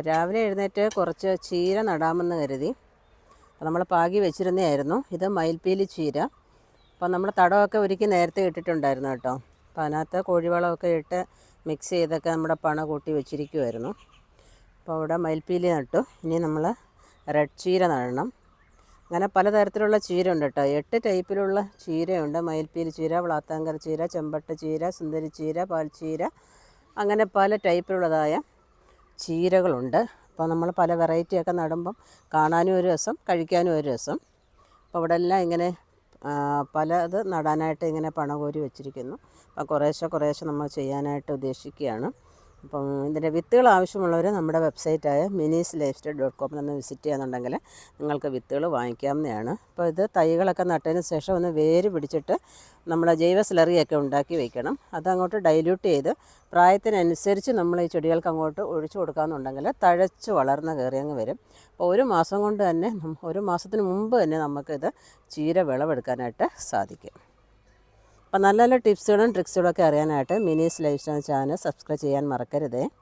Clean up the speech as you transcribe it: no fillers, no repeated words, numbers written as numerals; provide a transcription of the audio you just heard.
രാവിലെ എഴുന്നേറ്റ് കുറച്ച് ചീര നടാമെന്ന് കരുതി. അപ്പോൾ നമ്മൾ പാകി വെച്ചിരുന്നതായിരുന്നു. ഇത് മയിൽപ്പീലി ചീര. അപ്പോൾ നമ്മൾ തടമൊക്കെ ഒരുക്കി നേരത്തെ ഇട്ടിട്ടുണ്ടായിരുന്നു കേട്ടോ. അപ്പോൾ അതിനകത്ത് കോഴിവളമൊക്കെ ഇട്ട് മിക്സ് ചെയ്തൊക്കെ നമ്മുടെ പണ കൂട്ടി വെച്ചിരിക്കുമായിരുന്നു. അപ്പോൾ അവിടെ മയിൽപ്പീലി നട്ടു. ഇനി നമ്മൾ റെഡ് ചീര നടണം. അങ്ങനെ പലതരത്തിലുള്ള ചീര ഉണ്ട് കേട്ടോ. 8 ടൈപ്പിലുള്ള ചീരയുണ്ട്. മയിൽപ്പീലി ചീര, വ്ളാത്താങ്കർ ചീര, ചെമ്പട്ട് ചീര, സുന്ദരി ചീര, പാൽച്ചീര, അങ്ങനെ പല ടൈപ്പിലുള്ളതായ ചീരകളുണ്ട്. അപ്പോൾ നമ്മൾ പല വെറൈറ്റിയൊക്കെ നടുമ്പം കാണാനും ഒരു രസം, കഴിക്കാനും ഒരു രസം. അപ്പോൾ ഇവിടെ എല്ലാം ഇങ്ങനെ പലത് നടാനായിട്ട് ഇങ്ങനെ പണ കോരി വെച്ചിരിക്കുന്നു. അപ്പോൾ കുറേശ്ശെ നമ്മൾ ചെയ്യാനായിട്ട് ഉദ്ദേശിക്കുകയാണ്. അപ്പം ഇതിൻ്റെ വിത്തുകൾ ആവശ്യമുള്ളവർ നമ്മുടെ വെബ്സൈറ്റായ minisLifestyle.com ഒന്ന് വിസിറ്റ് ചെയ്യാന്നുണ്ടെങ്കിൽ നിങ്ങൾക്ക് വിത്തുകൾ വാങ്ങിക്കാവുന്നതാണ്. അപ്പോൾ ഇത് തൈകളൊക്കെ നട്ടതിന് ശേഷം ഒന്ന് വേര് പിടിച്ചിട്ട് നമ്മൾ ജൈവ സ്ലറിയൊക്കെ ഉണ്ടാക്കി വയ്ക്കണം. അതങ്ങോട്ട് ഡൈല്യൂട്ട് ചെയ്ത് പ്രായത്തിനനുസരിച്ച് നമ്മൾ ഈ ചെടികൾക്ക് അങ്ങോട്ട് ഒഴിച്ചു കൊടുക്കാമെന്നുണ്ടെങ്കിൽ തഴച്ച് വളർന്ന് കയറി അങ്ങ് വരും. അപ്പോൾ ഒരു മാസം കൊണ്ട് തന്നെ, ഒരു മാസത്തിന് മുമ്പ് തന്നെ നമുക്കിത് ചീര വിളവെടുക്കാനായിട്ട് സാധിക്കും. അപ്പോൾ നല്ല നല്ല ടിപ്സുകളും ട്രിക്സുകളൊക്കെ അറിയാനായിട്ട് മിനീസ് ലൈഫ് സ്റ്റൈൽ ചാനൽ സബ്സ്ക്രൈബ് ചെയ്യാൻ മറക്കരുതേ.